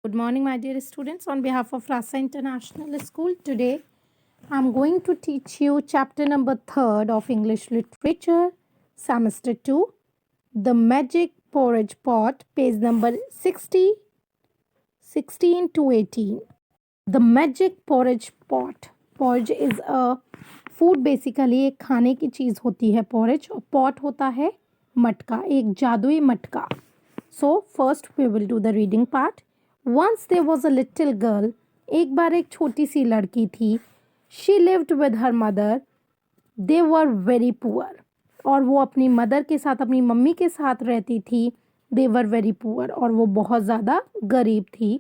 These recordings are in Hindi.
Good morning, my dear students. On behalf of Rasa International School, today I'm going to teach you chapter number 3 of English Literature, semester 2, The Magic Porridge Pot, page number 16 to 18. The Magic Porridge Pot. Porridge is a food basically एक खाने की चीज़ होती है porridge और pot होता है मटका, एक जादुई मटका. So first we will do the reading part. Once there was a little girl. एक बार एक छोटी सी लड़की थी. She lived with her mother. They were very poor. और वो अपनी मदर के साथ अपनी मम्मी के साथ रहती थी. They were very poor. और वो बहुत ज़्यादा गरीब थी.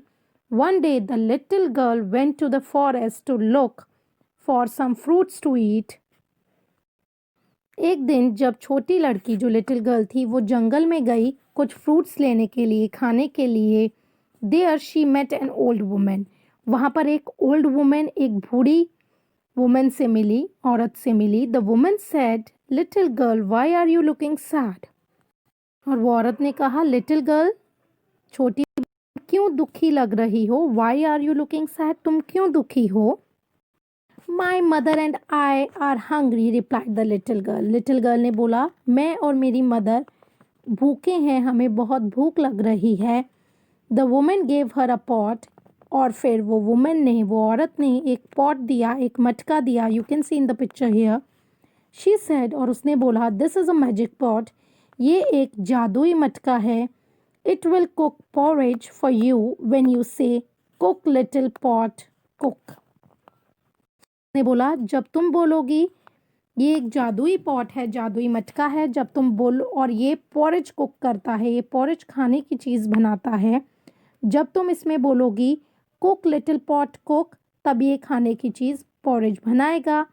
One day the little girl went to the forest to look for some fruits to eat. एक दिन जब छोटी लड़की जो लिटिल गर्ल थी वो जंगल में गई कुछ फ्रूट्स लेने के लिए खाने के लिए. There she met an old woman. वहाँ पर एक ओल्ड वुमेन एक बूढ़ी वुमेन से मिली, औरत से मिली. The women said, little girl why are you looking sad. और वो औरत ने कहा, लिटिल गर्ल छोटी क्यों दुखी लग रही हो. Why are you looking sad, तुम क्यों दुखी हो. My mother and I are hungry, replied the little girl. Little girl ने बोला, मैं और मेरी मदर भूखे हैं, हमें बहुत भूख लग रही है. The women gave her a pot. और फिर वो वुमेन ने, वो औरत ने एक पॉट दिया, एक मटका दिया. You can see in the picture here. She said, और उसने बोला, this is a magic pot. ये एक जादुई मटका है. It will cook porridge for you when you से कुक लिटिल पॉट कुक. ने बोला, जब तुम बोलोगी ये एक जादुई पॉट है, जादुई मटका है, जब तुम बोलो, और ये पॉरेज कुक करता है, ये पॉरेज खाने की चीज़ बनाता है. जब तुम इसमें बोलोगी कुक लिटिल पॉट कुक, तब ये खाने की चीज़ पॉरेज बनाएगा.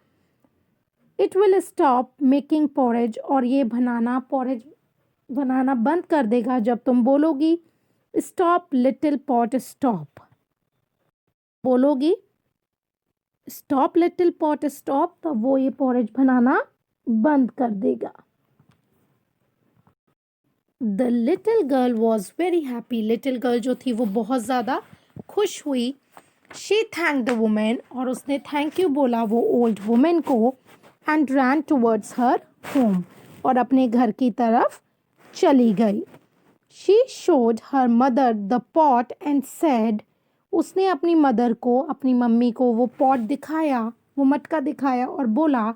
It will stop making porridge. और ये पॉरेज बनाना बंद कर देगा जब तुम बोलोगी स्टॉप लिटिल पॉट स्टॉप. बोलोगी स्टॉप लिटिल पॉट स्टॉप, तब वो ये पॉरेज बनाना बंद कर देगा. The little girl was very happy. Little girl जो थी वो बहुत ज़्यादा खुश हुई. She thank the women. और उसने थैंक यू बोला वो ओल्ड वुमेन को. And ran towards her home. और अपने घर की तरफ चली गई. She showed her mother the pot and said. उसने अपनी मदर को, अपनी मम्मी को वो पॉट दिखाया, वो मटका दिखाया और बोला,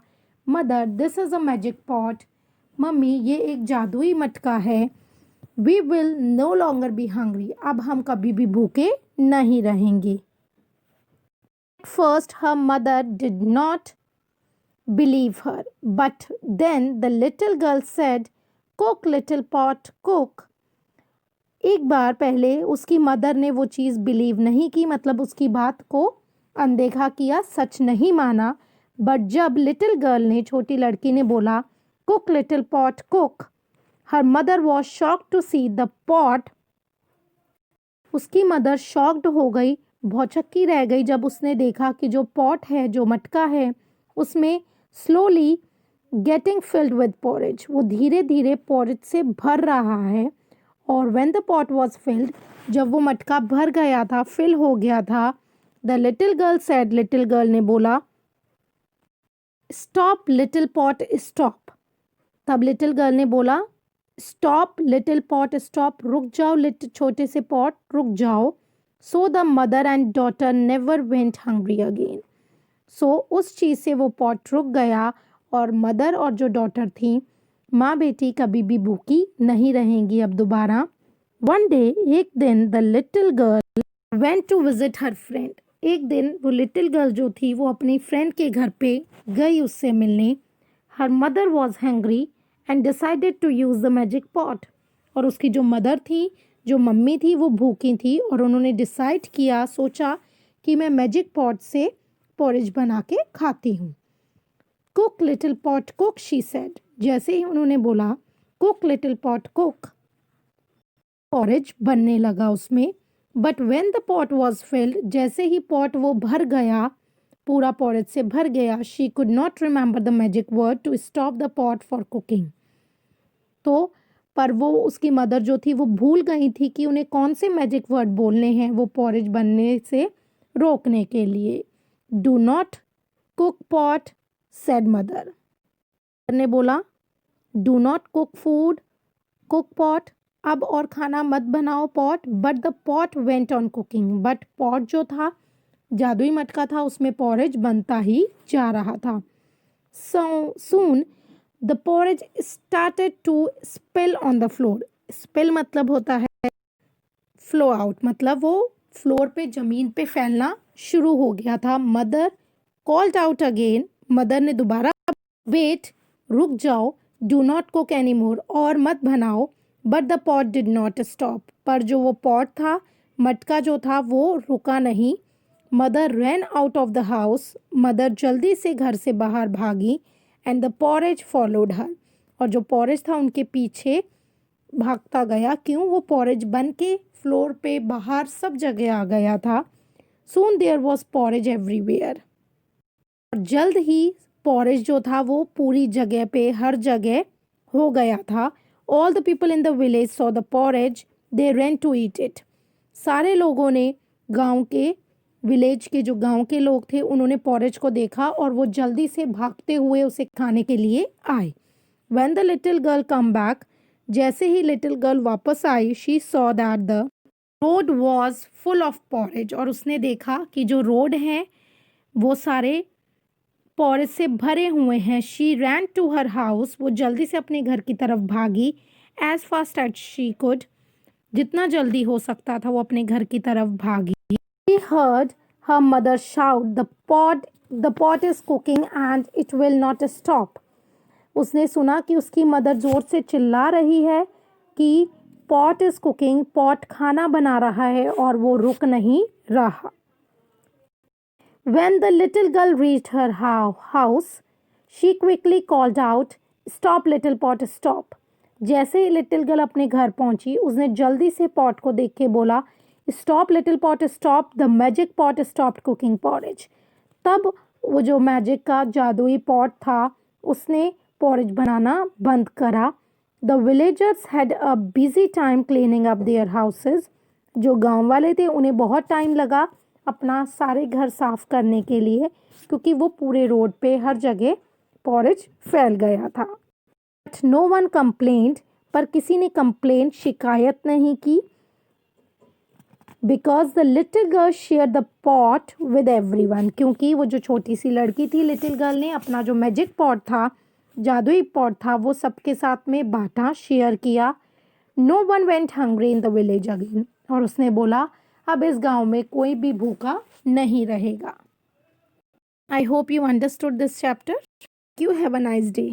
mother this is a magic pot. Mummy ये एक जादुई मटका है. We will no longer be hungry. अब हम कभी भी भूखे नहीं रहेंगे. First her mother did not believe her, but then the little girl said, cook little pot cook. एक बार पहले उसकी मदर ने वो चीज़ बिलीव नहीं की, मतलब उसकी बात को अनदेखा किया, सच नहीं माना. बट जब लिटिल गर्ल ने, छोटी लड़की ने बोला cook little pot cook, her mother was shocked to see the pot. उसकी मदर शॉक्ड हो गई, भौचक्की रह गई जब उसने देखा कि जो पॉट है, जो मटका है, उसमें slowly getting filled with porridge, वो धीरे धीरे पॉरेज से भर रहा है. और when the pot was filled, जब वो मटका भर गया था, फिल हो गया था, the little girl said, little girl ने बोला, स्टॉप लिटिल पॉट स्टॉप. तब लिटिल गर्ल ने बोला, स्टॉप लिटिल पॉट स्टॉप, रुक जाओ छोटे से पॉट, रुक जाओ. So the mother and daughter never went hungry again. So उस चीज़ से वो पॉट रुक गया और मदर और जो डॉटर थी, माँ बेटी कभी भी भूखी नहीं रहेंगी अब दोबारा. वन डे, एक दिन, the little girl went to visit her friend. एक दिन वो लिटिल गर्ल जो थी वो अपनी फ्रेंड के घर पे गई उससे मिलने. Her mother was hungry and decided to use the magic pot. और उसकी जो मदर थी, जो मम्मी थी, वो भूखी थी और उन्होंने डिसाइड किया, सोचा कि मैं मैजिक पॉट से पॉरेज बना के खाती हूँ. Cook little pot cook, she said. जैसे ही उन्होंने बोला cook little pot cook, porridge बनने लगा उसमें. But when the pot was filled, जैसे ही पॉट वो भर गया, पूरा पॉरेज से भर गया, she could not remember the magic word to stop the pot for cooking. तो पर वो उसकी मदर जो थी वो भूल गई थी कि उन्हें कौन से मैजिक वर्ड बोलने हैं वो पॉरेज बनने से रोकने के लिए। Do not cook pot said mother ने बोला, do not cook food cook pot, अब और खाना मत बनाओ pot. But the pot went on cooking, but pot जो था, जादुई मटका था, उसमें पॉरेज बनता ही जा रहा था। So soon the porridge started to spill on the floor. Spill मतलब होता है फ्लो आउट, मतलब वो फ्लोर पे जमीन पे फैलना शुरू हो गया था। Mother called out again, mother ने दोबारा, वेट रुक जाओ, do not cook any more, और मत बनाओ। But the pot did not stop, पर जो वो पॉट था, मटका जो था, वो रुका नहीं। Mother ran out of the house, mother जल्दी से घर से बाहर भागी। एंड द पॉरेज फॉलोड हर, और जो पॉरेज था उनके पीछे भागता गया। क्यों? वो पॉरेज बन के फ्लोर पे बाहर सब जगह आ गया था। सून देयर वॉज पॉरेज एवरीवेयर, और जल्द ही पॉरेज जो था वो पूरी जगह पे हर जगह हो गया था। All the people in the village saw the porridge, they ran to eat it. सारे लोगों ने, गांव के, विलेज के जो गांव के लोग थे, उन्होंने पॉरेज को देखा और वो जल्दी से भागते हुए उसे खाने के लिए आए। When the little girl come back, जैसे ही लिटिल गर्ल वापस आई, she saw that the road was full of porridge, और उसने देखा कि जो रोड हैं वो सारे पॉरेज से भरे हुए हैं। She ran to her house, वो जल्दी से अपने घर की तरफ भागी। As fast as she could, जितना जल्दी हो सकता था वो अपने घर की तरफ भागी। She heard her mother shout, the pot is cooking and it will not stop. उसने सुना कि उसकी मदर जोर से चिल्ला रही है कि पॉट इज कुकिंग, पॉट खाना बना रहा है और वो रुक नहीं रहा। When the little girl reached her house, she quickly called out, "Stop, little pot, stop!" जैसे ही लिटिल गर्ल अपने घर पहुंची, उसने जल्दी से पॉट को देख के बोला, "Stop, little pot, stop! The magic pot stopped cooking porridge." तब वो जो मैजिक का जादुई पॉट था, उसने पॉरेज बनाना बंद करा। The villagers had a busy time cleaning up their houses. जो गांव वाले थे उन्हें बहुत टाइम लगा अपना सारे घर साफ करने के लिए, क्योंकि वो पूरे रोड पे हर जगह पॉरेज फैल गया था। बट नो वन कंप्लेंट, पर किसी ने कंप्लेन, शिकायत नहीं की। Because the little girl share the pot with everyone, क्योंकि वो जो छोटी सी लड़की थी, लिटिल गर्ल ने अपना जो मैजिक पॉट था, जादुई पॉट था, वो सबके साथ में बांटा, शेयर किया। No one went hungry in the village again, और उसने बोला अब इस गांव में कोई भी भूखा नहीं रहेगा। I hope you understood this chapter. You have a nice day.